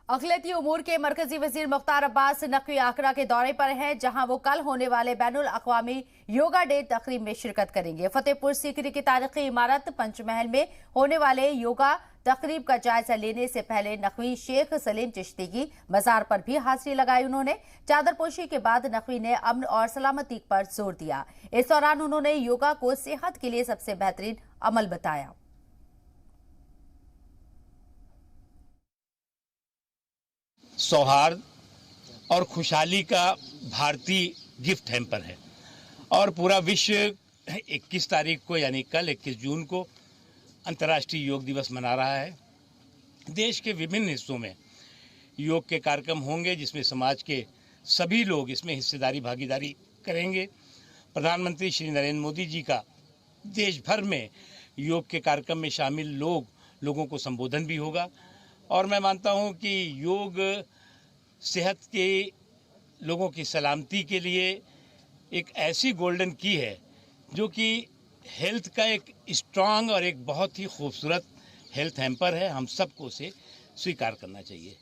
अक़लियती उमूर के मरकजी वज़ीर मुख्तार अब्बास नक़वी आगरा के दौरे पर हैं, जहां वो कल होने वाले बैनुल अक़वामी योगा डे तक़रीब में शिरकत करेंगे। फतेहपुर सीकरी की तारीखी इमारत पंचमहल में होने वाले योगा तक़रीब का जायजा लेने से पहले नक़वी शेख सलीम चिश्ती की मज़ार पर भी हाज़िरी लगाई। उन्होंने चादरपोशी के बाद नक़वी ने अमन और सलामती पर जोर दिया। इस दौरान उन्होंने योगा को सेहत के लिए सबसे बेहतरीन अमल बताया। सौहार्द और खुशहाली का भारतीय गिफ्ट हैम्पर है और पूरा विश्व 21 तारीख को यानी कल 21 जून को अंतर्राष्ट्रीय योग दिवस मना रहा है। देश के विभिन्न हिस्सों में योग के कार्यक्रम होंगे, जिसमें समाज के सभी लोग इसमें हिस्सेदारी भागीदारी करेंगे। प्रधानमंत्री श्री नरेंद्र मोदी जी का देश भर में योग के कार्यक्रम में शामिल लोगों को संबोधन भी होगा और मैं मानता हूं कि योग सेहत के लोगों की सलामती के लिए एक ऐसी गोल्डन की है जो कि हेल्थ का एक स्ट्रांग और एक बहुत ही खूबसूरत हेल्थ हैम्पर है। हम सबको उसे स्वीकार करना चाहिए।